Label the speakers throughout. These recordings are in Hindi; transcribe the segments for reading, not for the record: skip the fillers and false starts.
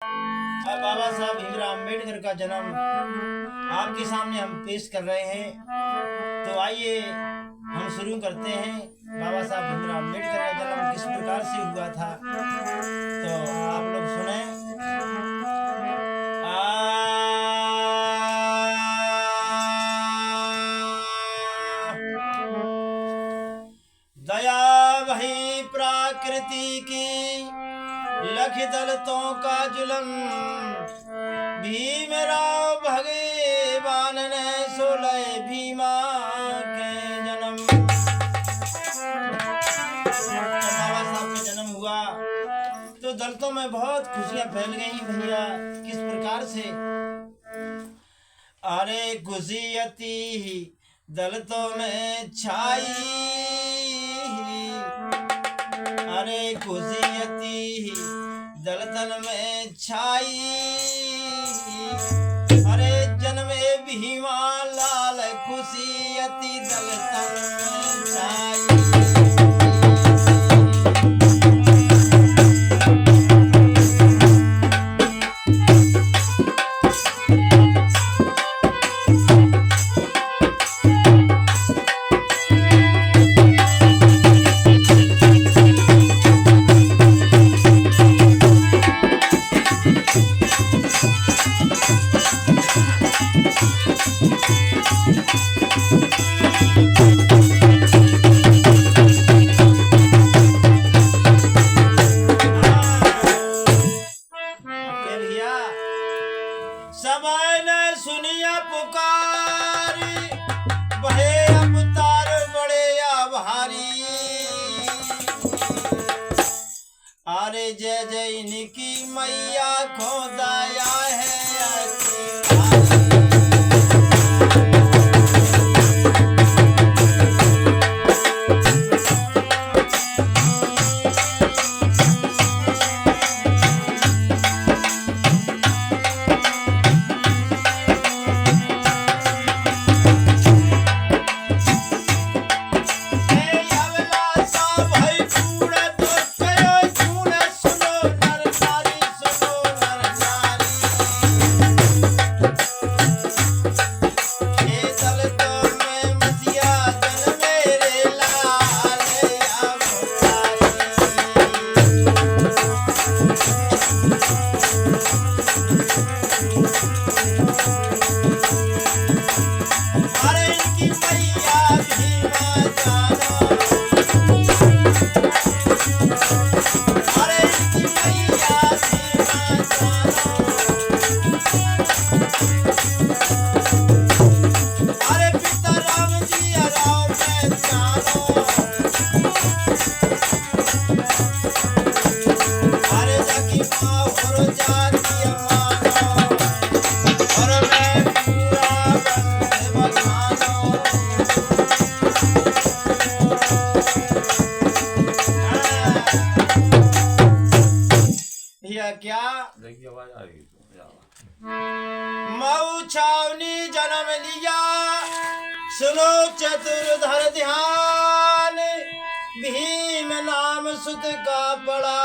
Speaker 1: अब बाबा साहब भीमराव अम्बेडकर का जन्म आपके सामने हम पेश कर रहे हैं। तो आइए हम शुरू करते हैं। बाबा साहब भीमराव अम्बेडकर का जन्म किस प्रकार से हुआ था, तो आप लोग सुने। दया वही प्रकृति की, लख दलितों का जुलम, भीमराव भगवान ने सोलह भीमा के जन्म। बाबा साहब का जन्म हुआ तो दलितों में बहुत खुशियां फैल गई भैया। किस प्रकार से? अरे खुशी अति दलितों में छाई, अरे खुशी अति दलितन में छाई, अरे जन्मे भीमा लाल खुशी अति दलितन में छाई। समय ने सुनिया पुकार, बहे अवतार बड़े आभारी, अरे जय जय इनकी मैया को दया है। क्या आवाज आ रही मऊ छावनी जन्म लिया, सुनो चतुर्धर ध्यान, भीम नाम सुत का पड़ा,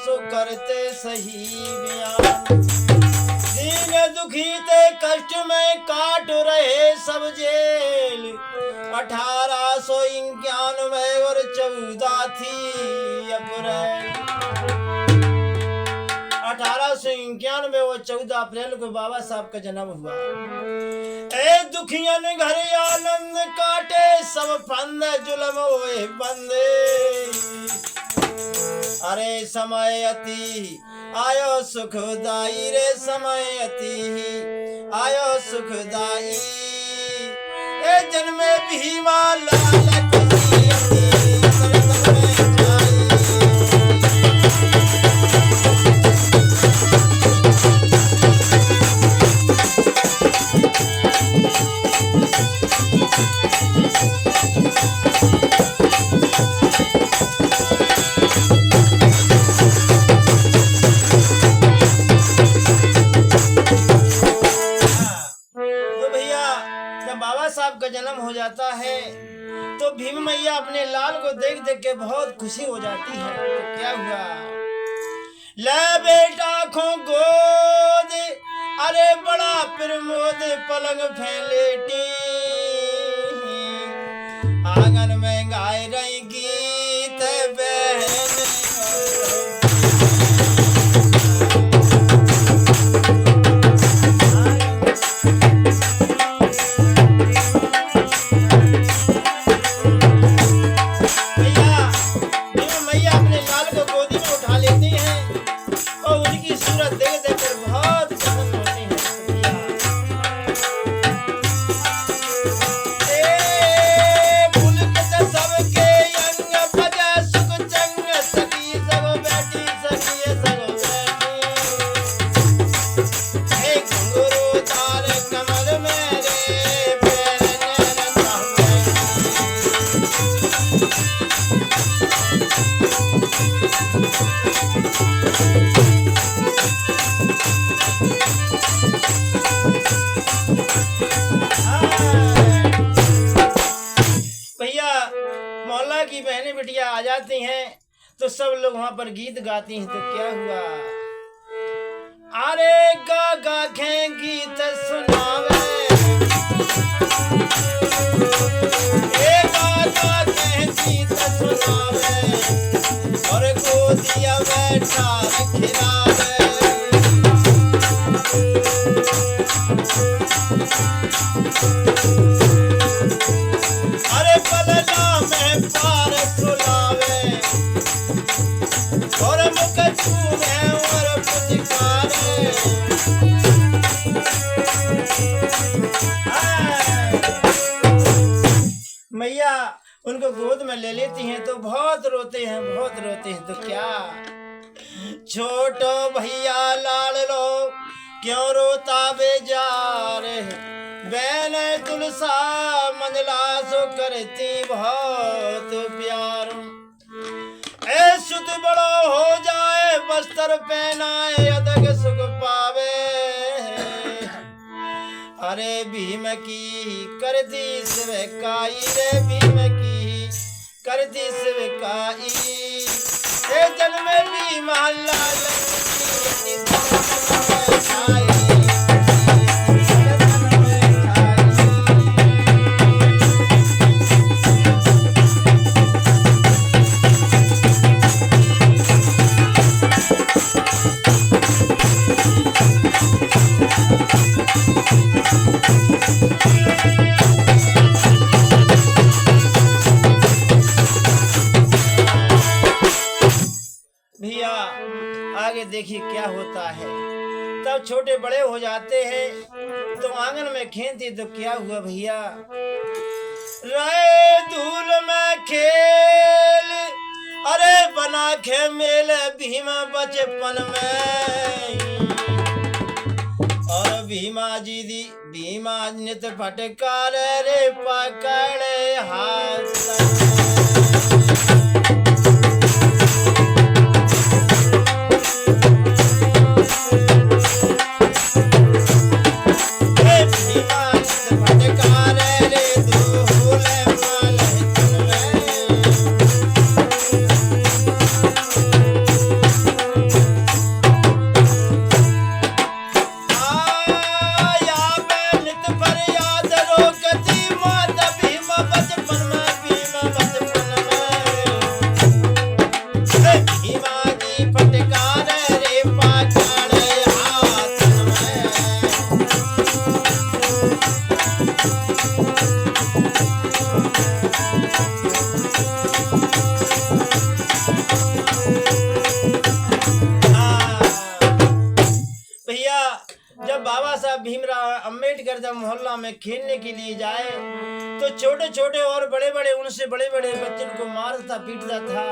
Speaker 1: सो करते सही बयान। दीन दुखी ते कष्ट में काट रहे सब जेल, 1891 और 14 थी अप्रैल। 1891 और 14 अप्रैल को बाबा साहब का जन्म हुआ। ए दुखियन घर आनंद काटे, सब फंद जुलम हुए बंदे, अरे समय अति आयो सुखदाई रे, समय अति आयो सुखदाई, ए जन्मे भीमा लाल का जन्म हो जाता है तो भीम मैया अपने लाल को देख देख के बहुत खुशी हो जाती है। तो क्या हुआ? ले बेटा खो गो अरे बड़ा प्रमोद पलंग फैलेटी आंगन में गाय रही गीत बहन मोहल्ला की बहनें बिटिया आ जाती हैं तो सब लोग वहां पर गीत गाती हैं। तो क्या हुआ, अरे गा गा के गीत सुनावे गा गा के गीत सुनावे और गोदिया बैठा खिलावे अरे पलना में पार सुलावे और मुख छूने और पुचकारे मैया उनको गोद में ले लेती हैं तो बहुत रोते हैं, बहुत रोते हैं। तो क्या छोटो भैया लाल लो क्यों रोता बेजार बैन तुलसा मंजला सो करती बहुत प्यार ए सुध बड़ो हो जाए बस्तर पहनाए अदग सुख पावे अरे भीम की कर दी स्वीकाई रे भीम की कर दी स्वीकाई ए जन्म भी महल्ला भैया आगे देखिए क्या होता है। तब छोटे बड़े हो जाते हैं तो आंगन में खेलते। तो क्या हुआ भैया, राय धूल में खेल अरे बना के मेल भीमा बचपन में और भीमा जी दी भीमा नित फटकार रे पकड़े हाथ भीमराव अंबेडकर जब मोहल्ला में खेलने के लिए जाए तो छोटे छोटे और बड़े बड़े उनसे बड़े बड़े बच्चों को मारता पीटता था।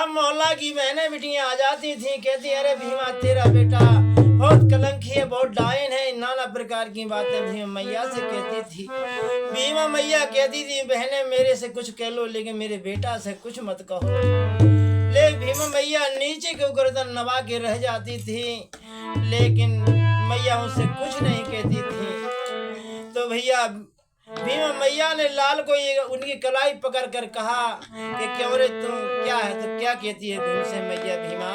Speaker 1: अब मोहल्ला की बहनें बिटियां आ जाती थी, कहती अरे भीमा तेरा बेटा बहुत कलंकी है, बहुत डायन है, नाना प्रकार की बातें भीमा मैया से कहती थी। भीमा मैया कहती थी बहनें मेरे से कुछ कह लो लेकिन मेरे बेटा से कुछ मत कहो। ले भीमा मैया नीचे के गर्दन नवा के रह जाती थी लेकिन मैया उनसे कुछ नहीं कहती थी। तो भैया भीमा मैया ने लाल को उनकी कलाई पकड़ कर कहा कि क्यों रे तुम क्या है। तो क्या कहती है भीम से मैया भीमा,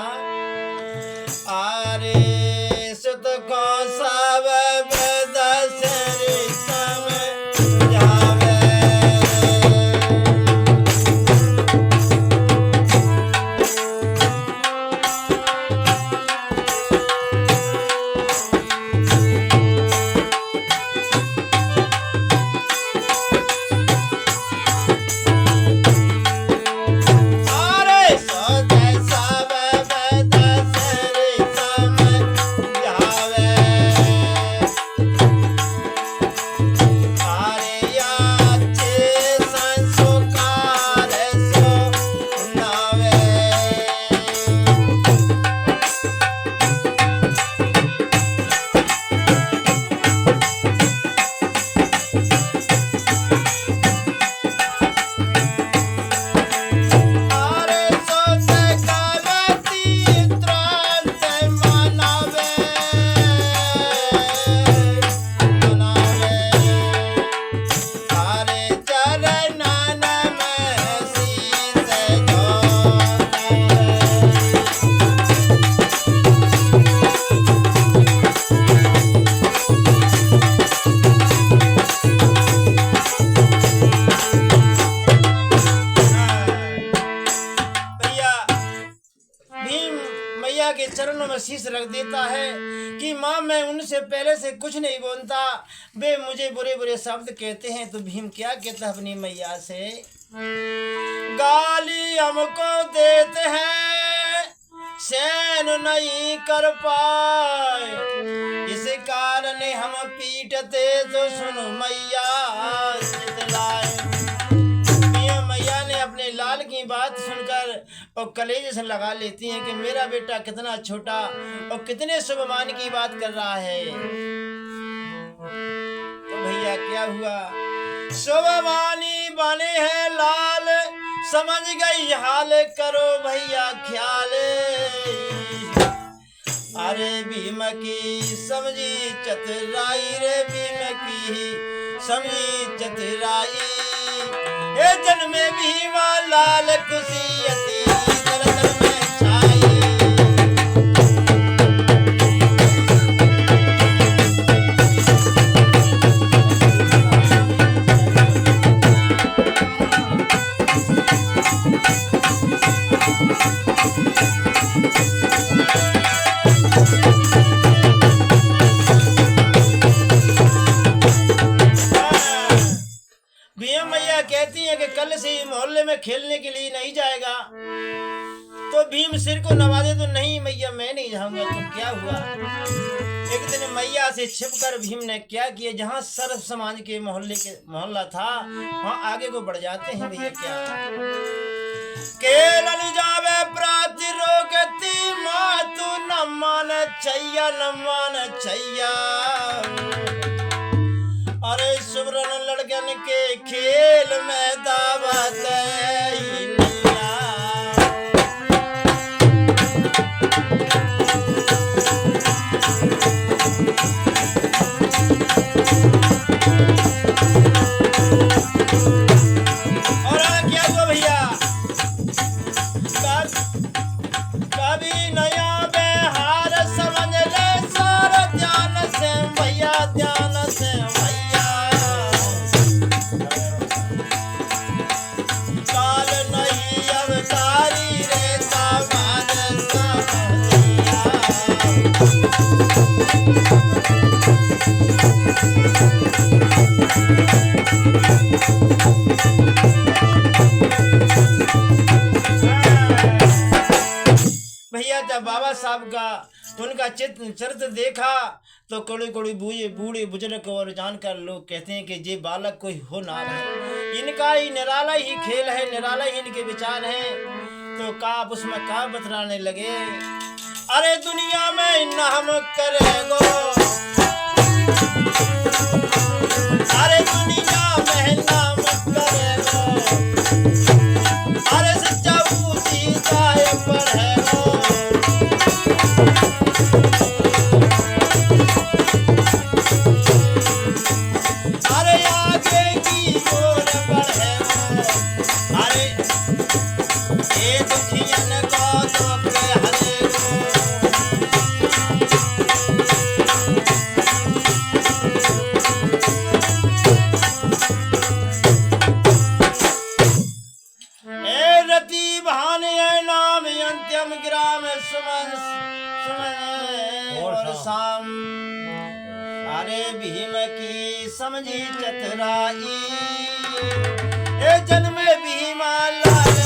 Speaker 1: अरे सुत को सा रख देता है कि माँ मैं उनसे पहले से कुछ नहीं बोलता, वे मुझे बुरे बुरे शब्द कहते हैं। तो भीम क्या कहता अपनी मैया से, गाली हमको देते हैं सहन नहीं कर पाए, इस कारण हम पीटते तो सुनो मैया जितलाए। मैया ने अपने लाल की बात सुनकर और कलेजे से लगा लेती हैं कि मेरा बेटा कितना छोटा और कितने शुभमान की बात कर रहा है। तो भैया क्या हुआ, शुभमानी बने हैं लाल, समझ गई हाल करो भैया ख्याल। अरे भीम की समझी चतुराई रे, भीम की समझी चतुराई, हे जन्मे भीमा लाल खुशियती दरदर में छाई। भीम मैया कहती है कि कल से मोहल्ले में खेलने के लिए नहीं जाएगा। तो भीम सिर को नवाजे तो नहीं मैया मैं नहीं जाऊंगा। तो क्या हुआ, एक दिन मैया से छिपकर भीम ने क्या किया, जहाँ सर्व समाज के मोहल्ला था वहाँ आगे को बढ़ जाते हैं। भैया क्या केलन जावे प्राति रोकती माँ, तू न मान छैया न मान छैया। अरे सुबरन लड़कन के खेल में दावत और क्या हुआ भैया, कभी नया बेहार समझ ले सारा ध्यान से भैया, ध्यान से भैया। काल नहीं अवतारी रे सामान समझिया। भैया जब बाबा साहब का उनका चरित्र देखा तो कड़ी कड़ी बूढ़े बुजुर्ग और जानकर लोग कहते हैं कि ये बालक कोई हो ना है, इनका ही निराला ही खेल है, निराला ही इनके विचार हैं। तो काप उसमें काप बतलाने लगे, अरे दुनिया में नाम करेगो, अरे दुनिया में नाम करेगो, अरे सच्चा ऊंची जाए पढ़ेगो। अरे आगे की ओर बढ़ेगो, अरे ये दुखियन को दुख हरेगो। रति भाने नाम अंत्यम ग्राम सुमन और शाम। अरे भीम की समझी चतुराई, ए जन्मे भीमा लाल